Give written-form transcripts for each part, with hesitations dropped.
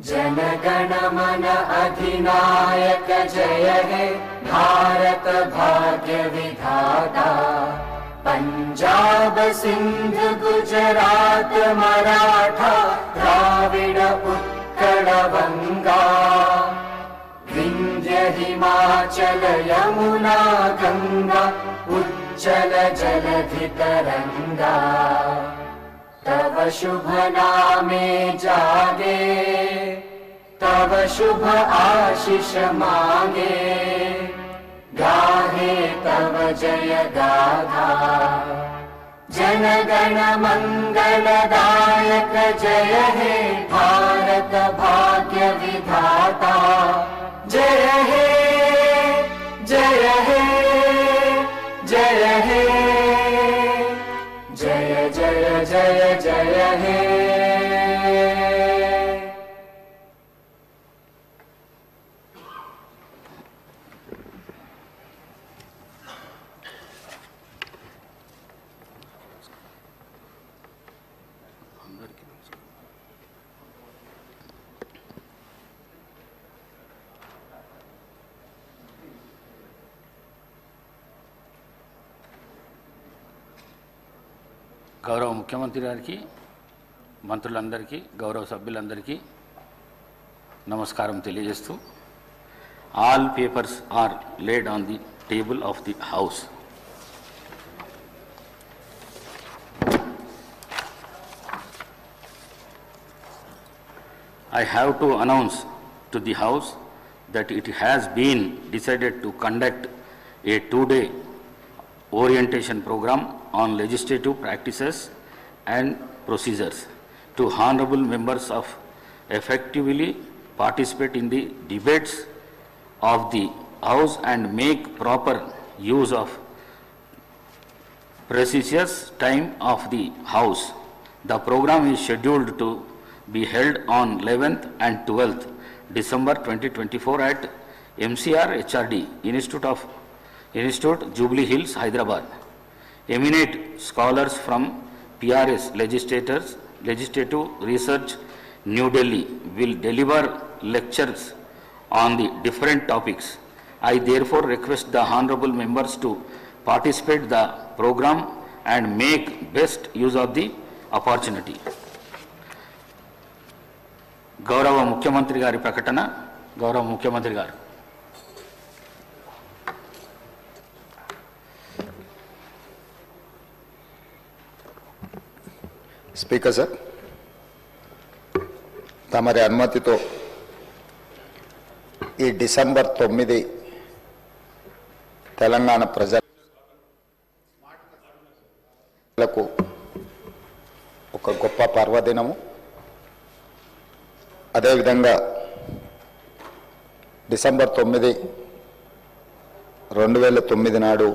जनगण मन अधिनायक जय हे भारत भाग्य विधाता। पंजाब सिंध गुजरात मराठा द्राविड उत्कल बंगा। विंध्य हिमाचल यमुना गंगा उज्जल जलधि तरंगा। तव शुभ नामे जागे तव शुभ आशीष मांगे। गाहे तव जय गाथा जनगण मंगलदायक जय हे भारत भाग्य विधाता। जय हे जय हे जय हे जय जय जय जय हे। గౌరవ ముఖ్యమంత్రి గారికి, మంత్రులందరికీ, గౌరవ సభ్యులందరికీ నమస్కారం తెలియజేస్తూ, all papers are laid on the table of the house. I have to announce to the house that it has been decided to conduct a two-day orientation program on legislative practices and procedures to honorable members of effectively participate in the debates of the house and make proper use of precious time of the house. The program is scheduled to be held on 11th and 12th December 2024 at MCR HRD Institute Jubilee Hills, Hyderabad. Eminent scholars from PRS Legislative Research, New Delhi will deliver lectures on the different topics. I therefore request the honorable members to participate in the program and make best use of the opportunity. గౌరవ ముఖ్యమంత్రి గారి ప్రకటన. గౌరవ ముఖ్యమంత్రి గారు. Speaker sir, తమరి అనుమతితో ఈ డిసెంబర్ 9 తెలంగాణ ప్రజలకు ఒక గొప్ప పర్వదినము. అదేవిధంగా డిసెంబర్ 9, 2009 నాడు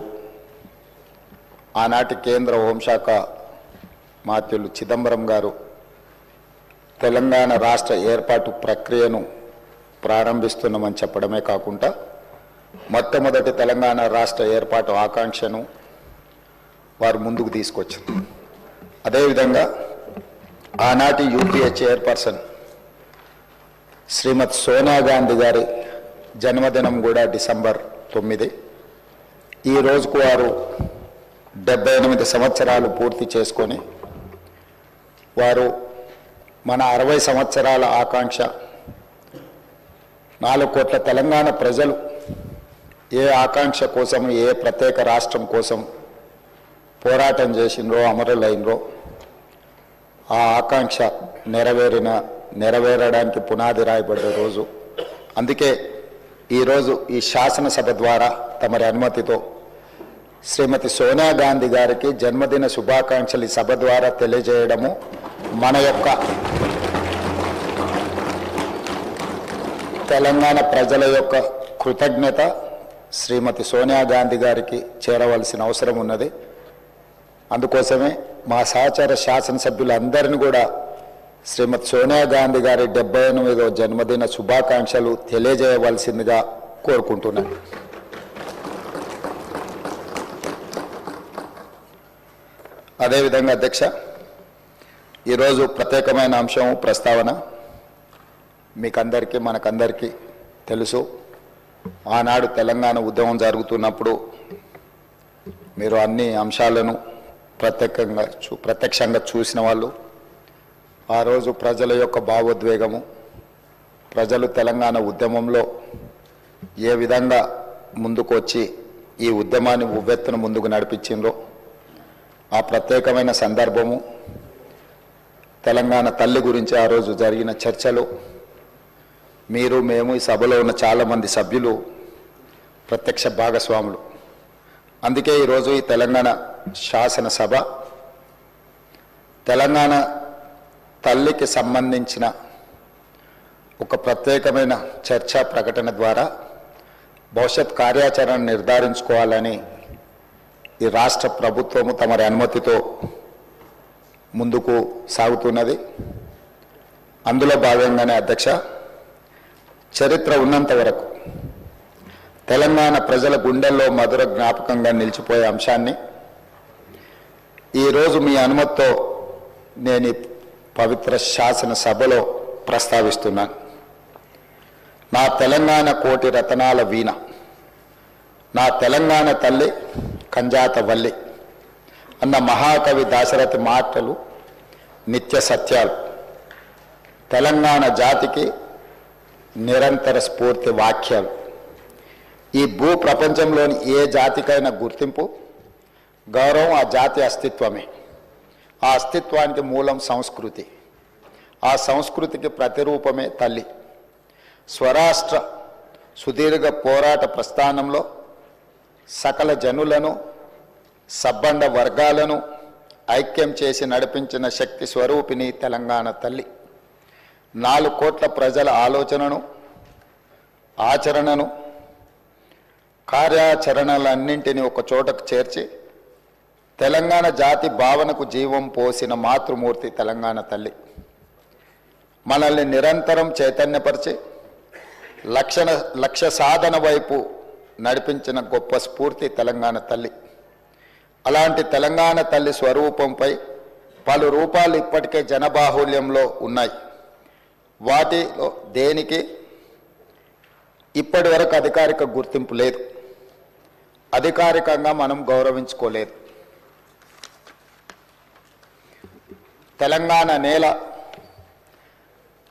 ఆనాటి కేంద్ర హోంశాఖ మాత్యులు చిదంబరం గారు తెలంగాణ రాష్ట్ర ఏర్పాటు ప్రక్రియను ప్రారంభిస్తున్నామని చెప్పడమే కాకుండా మొట్టమొదటి తెలంగాణ రాష్ట్ర ఏర్పాటు ఆకాంక్షను వారు ముందుకు తీసుకొచ్చారు. అదేవిధంగా ఆనాటి యూపీఏ చైర్పర్సన్ శ్రీమతి సోనియా గాంధీ గారి జన్మదినం కూడా డిసెంబర్ 9. ఈ రోజుకు వారు 78 సంవత్సరాలు పూర్తి చేసుకొని వారు మన 60 సంవత్సరాల ఆకాంక్ష 4 కోట్ల తెలంగాణ ప్రజలు ఏ ఆకాంక్ష కోసం, ఏ ప్రత్యేక రాష్ట్రం కోసం పోరాటం చేసినరో, అమరులైనరో ఆ ఆకాంక్ష నెరవేరడానికి పునాది రాయబడ్డ రోజు. అందుకే ఈరోజు ఈ శాసనసభ ద్వారా తమరి అనుమతితో శ్రీమతి సోనియా గాంధీ గారికి జన్మదిన శుభాకాంక్షలు ఈ సభ ద్వారా తెలియజేయడము మన యొక్క తెలంగాణ ప్రజల యొక్క కృతజ్ఞత శ్రీమతి సోనియా గాంధీ గారికి చేరవలసిన అవసరం ఉన్నది. అందుకోసమే మా సహచర శాసనసభ్యులందరినీ కూడా శ్రీమతి సోనియా గాంధీ గారి 78వ జన్మదిన శుభాకాంక్షలు తెలియజేయవలసిందిగా కోరుకుంటున్నాను. అదేవిధంగా అధ్యక్ష, ఈరోజు ప్రత్యేకమైన అంశం ప్రస్తావన మీకందరికీ మనకందరికీ తెలుసు. ఆనాడు తెలంగాణ ఉద్యమం జరుగుతున్నప్పుడు మీరు అన్ని అంశాలను ప్రత్యక్షంగా చూసిన వాళ్ళు. ఆ రోజు ప్రజల యొక్క భావోద్వేగము, ప్రజలు తెలంగాణ ఉద్యమంలో ఏ విధంగా ముందుకు వచ్చి ఈ ఉద్యమాన్ని ఉవ్వెత్తున ముందుకు నడిపించిందో ఆ ప్రత్యేకమైన సందర్భము, తెలంగాణ తల్లి గురించి ఆ రోజు జరిగిన చర్చలు, మీరు మేము ఈ సభలో ఉన్న చాలామంది సభ్యులు ప్రత్యక్ష భాగస్వాములు. అందుకే ఈరోజు ఈ తెలంగాణ శాసనసభ తెలంగాణ తల్లికి సంబంధించిన ఒక ప్రత్యేకమైన చర్చా ప్రకటన ద్వారా భవిష్యత్ కార్యాచరణ నిర్ధారించుకోవాలని ఈ రాష్ట్ర ప్రభుత్వము తమరి అనుమతితో ముందుకు సాగుతున్నది. అందులో భాగంగానే అధ్యక్ష, చరిత్ర ఉన్నంత వరకు తెలంగాణ ప్రజల గుండెల్లో మధుర జ్ఞాపకంగా నిలిచిపోయే అంశాన్ని ఈరోజు మీ అనుమతితో నేను ఈ పవిత్ర శాసనసభలో ప్రస్తావిస్తున్నాను. నా తెలంగాణ కోటి రతనాల వీణ, నా తెలంగాణ తల్లి కంజాత వల్లి అన్న మహాకవి దాశరథి మాటలు నిత్య సత్యాలు, తెలంగాణ జాతికి నిరంతర స్ఫూర్తి వాక్యాలు. ఈ భూ ప్రపంచంలోని ఏ జాతికైనా గుర్తింపు, గౌరవం ఆ జాతి అస్తిత్వమే. ఆ అస్తిత్వానికి మూలం సంస్కృతి, ఆ సంస్కృతికి ప్రతిరూపమే తల్లి. స్వరాష్ట్ర సుదీర్ఘ పోరాట ప్రస్థానంలో సకల జనులను, సబ్బండ వర్గాలను ఐక్యం చేసి నడిపించిన శక్తి స్వరూపిణి తెలంగాణ తల్లి. 4 కోట్ల ప్రజల ఆలోచనను, ఆచరణను, కార్యాచరణలన్నింటినీ ఒక చోటకు చేర్చి తెలంగాణ జాతి భావనకు జీవం పోసిన మాతృమూర్తి తెలంగాణ తల్లి. మనల్ని నిరంతరం చైతన్యపరిచి లక్ష్య సాధన వైపు నడిపించిన గొప్ప స్ఫూర్తి తెలంగాణ తల్లి. అలాంటి తెలంగాణ తల్లి స్వరూపంపై పలు రూపాలు ఇప్పటికే జనబాహుల్యంలో ఉన్నాయి. వాటిలో దేనికి ఇప్పటి వరకు అధికారిక గుర్తింపు లేదు, అధికారికంగా మనం గౌరవించుకోలేదు. తెలంగాణ నేల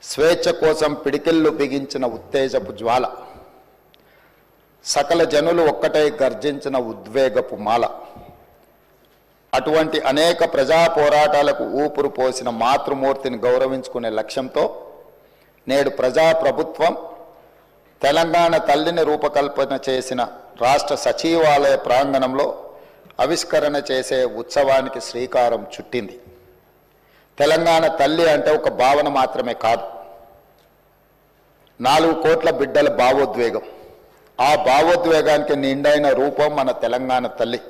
స్వేచ్ఛ కోసం పిడికిళ్ళు బిగించిన ఉత్తేజపు జ్వాల, సకల జనులు ఒక్కటై గర్జించిన ఉద్వేగపు మాల. అటువంటి అనేక ప్రజా పోరాటాలకు ఊపిరి పోసిన మాతృమూర్తిని గౌరవించుకునే లక్ష్యంతో నేడు ప్రజాప్రభుత్వం తెలంగాణ తల్లిని రూపకల్పన చేసిన రాష్ట్ర సచివాలయ ప్రాంగణంలో ఆవిష్కరణ చేసే ఉత్సవానికి శ్రీకారం చుట్టింది. తెలంగాణ తల్లి అంటే ఒక భావన మాత్రమే కాదు, 4 కోట్ల బిడ్డల భావోద్వేగం. ఆ భావోద్వేగానికి నిండైన రూపం మన తెలంగాణ తల్లి.